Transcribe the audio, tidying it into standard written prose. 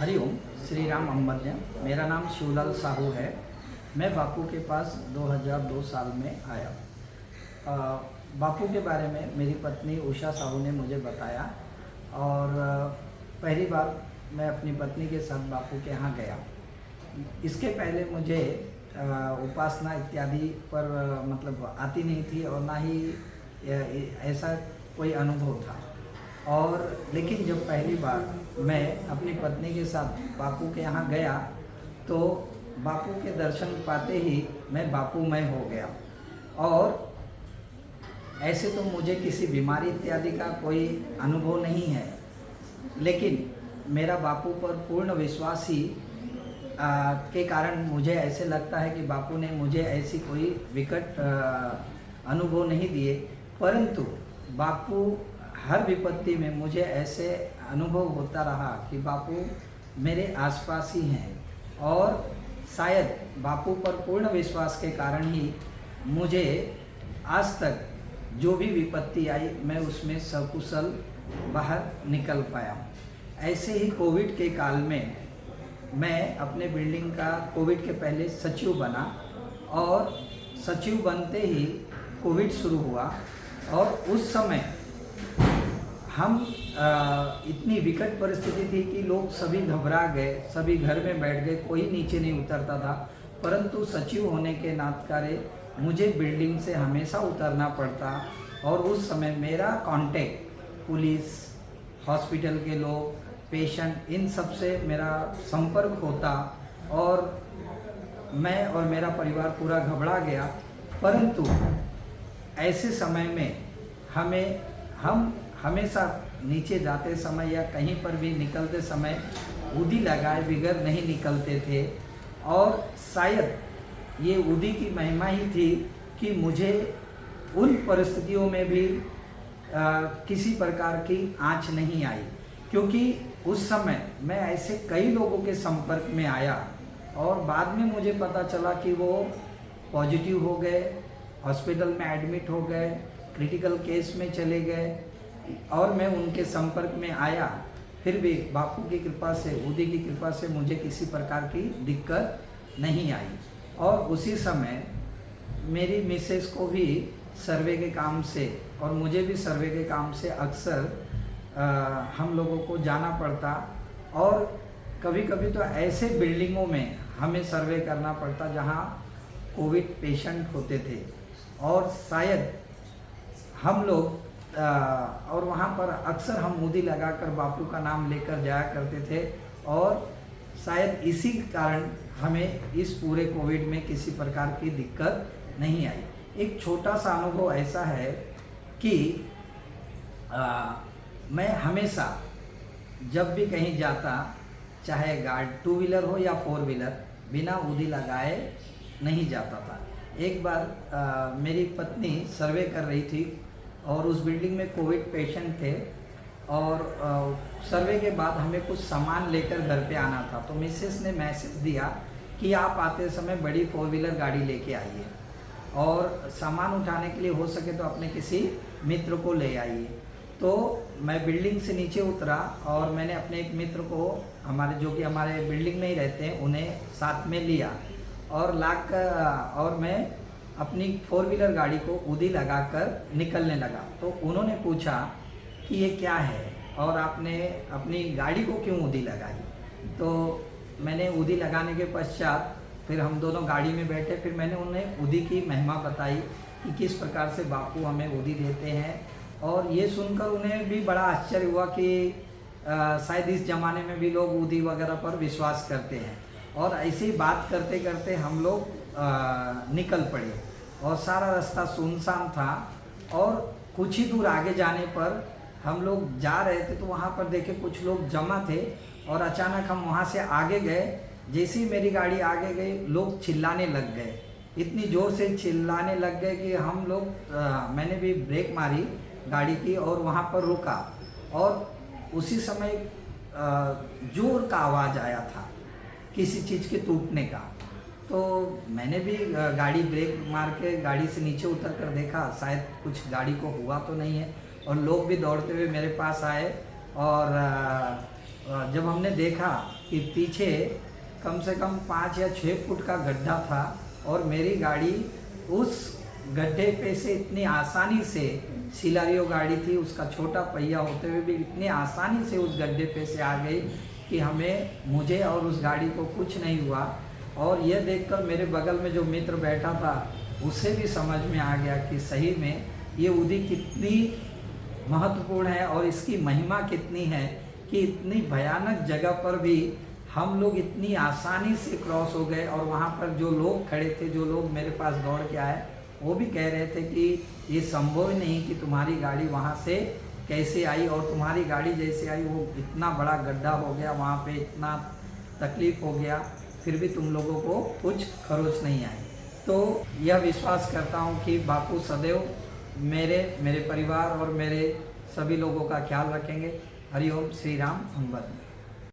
हरिओम। श्री राम अंबन्य। मेरा नाम शिवलाल साहू है। मैं बापू के पास 2002 साल में आया। बापू के बारे में मेरी पत्नी उषा साहू ने मुझे बताया और पहली बार मैं अपनी पत्नी के साथ बापू के यहाँ गया। इसके पहले मुझे उपासना इत्यादि पर मतलब आती नहीं थी और ना ही ऐसा कोई अनुभव था। और लेकिन जब पहली बार मैं अपनी पत्नी के साथ बापू के यहाँ गया तो बापू के दर्शन पाते ही मैं बापूमय हो गया। और ऐसे तो मुझे किसी बीमारी इत्यादि का कोई अनुभव नहीं है, लेकिन मेरा बापू पर पूर्ण विश्वास ही के कारण मुझे ऐसे लगता है कि बापू ने मुझे ऐसी कोई विकट अनुभव नहीं दिए, परंतु बापू हर विपत्ति में मुझे ऐसे अनुभव होता रहा कि बापू मेरे आसपास ही हैं। और शायद बापू पर पूर्ण विश्वास के कारण ही मुझे आज तक जो भी विपत्ति आई मैं उसमें सकुशल बाहर निकल पाया। ऐसे ही कोविड के काल में मैं अपने बिल्डिंग का कोविड के पहले सचिव बना और सचिव बनते ही कोविड शुरू हुआ। और उस समय हम इतनी विकट परिस्थिति थी कि लोग सभी घबरा गए, सभी घर में बैठ गए, कोई नीचे नहीं उतरता था। परंतु सचिव होने के नाते मुझे बिल्डिंग से हमेशा उतरना पड़ता और उस समय मेरा कांटेक्ट पुलिस, हॉस्पिटल के लोग, पेशेंट, इन सब से मेरा संपर्क होता और मैं और मेरा परिवार पूरा घबरा गया। परंतु ऐसे समय में हम हमेशा नीचे जाते समय या कहीं पर भी निकलते समय उदी लगाए बिगड़ नहीं निकलते थे। और शायद ये उदी की महिमा ही थी कि मुझे उन परिस्थितियों में भी किसी प्रकार की आँच नहीं आई, क्योंकि उस समय मैं ऐसे कई लोगों के संपर्क में आया और बाद में मुझे पता चला कि वो पॉजिटिव हो गए, हॉस्पिटल में एडमिट हो गए, क्रिटिकल केस में चले गए और मैं उनके संपर्क में आया। फिर भी बापू की कृपा से, उदी की कृपा से मुझे किसी प्रकार की दिक्कत नहीं आई। और उसी समय मेरी मिसेस को भी सर्वे के काम से और मुझे भी सर्वे के काम से अक्सर हम लोगों को जाना पड़ता और कभी कभी तो ऐसे बिल्डिंगों में हमें सर्वे करना पड़ता जहां कोविड पेशेंट होते थे। और शायद हम लोग और वहाँ पर अक्सर हम उदी लगाकर बापू का नाम लेकर जाया करते थे और शायद इसी कारण हमें इस पूरे कोविड में किसी प्रकार की दिक्कत नहीं आई। एक छोटा सा अनुभव ऐसा है कि मैं हमेशा जब भी कहीं जाता, चाहे गाड़ी 2 व्हीलर हो या 4 व्हीलर, बिना उदी लगाए नहीं जाता था। एक बार मेरी पत्नी सर्वे कर रही थी और उस बिल्डिंग में कोविड पेशेंट थे और सर्वे के बाद हमें कुछ सामान लेकर घर पे आना था। तो मिसेस ने मैसेज दिया कि आप आते समय बड़ी 4 व्हीलर गाड़ी लेके आइए और सामान उठाने के लिए हो सके तो अपने किसी मित्र को ले आइए। तो मैं बिल्डिंग से नीचे उतरा और मैंने अपने एक मित्र को, जो कि हमारे बिल्डिंग में ही रहते हैं, उन्हें साथ में लिया और और मैं अपनी 4 व्हीलर गाड़ी को उदी लगाकर निकलने लगा। तो उन्होंने पूछा कि ये क्या है और आपने अपनी गाड़ी को क्यों उदी लगाई। तो मैंने उदी लगाने के पश्चात फिर हम दोनों गाड़ी में बैठे। फिर मैंने उन्हें उदी की महिमा बताई कि किस प्रकार से बापू हमें उदी देते हैं। और ये सुनकर उन्हें भी बड़ा आश्चर्य हुआ कि शायद इस ज़माने में भी लोग उदी वगैरह पर विश्वास करते हैं। और ऐसे ही बात करते करते हम लोग निकल पड़े और सारा रास्ता सुनसान था। और कुछ ही दूर आगे जाने पर हम लोग जा रहे थे तो वहाँ पर देखे कुछ लोग जमा थे और अचानक हम वहाँ से आगे गए। जैसे ही मेरी गाड़ी आगे गई, लोग चिल्लाने लग गए, इतनी ज़ोर से चिल्लाने लग गए कि हम लोग मैंने भी ब्रेक मारी गाड़ी की और वहाँ पर रुका। और उसी समय जोर का आवाज़ आया था किसी चीज़ के टूटने का। तो मैंने भी गाड़ी ब्रेक मार के गाड़ी से नीचे उतर कर देखा, शायद कुछ गाड़ी को हुआ तो नहीं है। और लोग भी दौड़ते हुए मेरे पास आए और जब हमने देखा कि पीछे कम से कम 5 या 6 फुट का गड्ढा था और मेरी गाड़ी उस गड्ढे पे से इतनी आसानी से, सिलारियो गाड़ी थी, उसका छोटा पहिया होते हुए भी इतनी आसानी से उस गड्ढे पे से आ गई कि मुझे और उस गाड़ी को कुछ नहीं हुआ। और यह देखकर मेरे बगल में जो मित्र बैठा था उसे भी समझ में आ गया कि सही में ये उदी कितनी महत्वपूर्ण है और इसकी महिमा कितनी है कि इतनी भयानक जगह पर भी हम लोग इतनी आसानी से क्रॉस हो गए। और वहाँ पर जो लोग खड़े थे, जो लोग मेरे पास दौड़ के आए, वो भी कह रहे थे कि ये संभव ही नहीं कि तुम्हारी गाड़ी वहाँ से कैसे आई, और तुम्हारी गाड़ी जैसे आई वो इतना बड़ा गड्ढा हो गया, वहाँ पे इतना तकलीफ़ हो गया, फिर भी तुम लोगों को कुछ खरोच नहीं आई। तो यह विश्वास करता हूँ कि बापू सदैव मेरे परिवार और मेरे सभी लोगों का ख्याल रखेंगे। हरिओम श्री राम अंबद।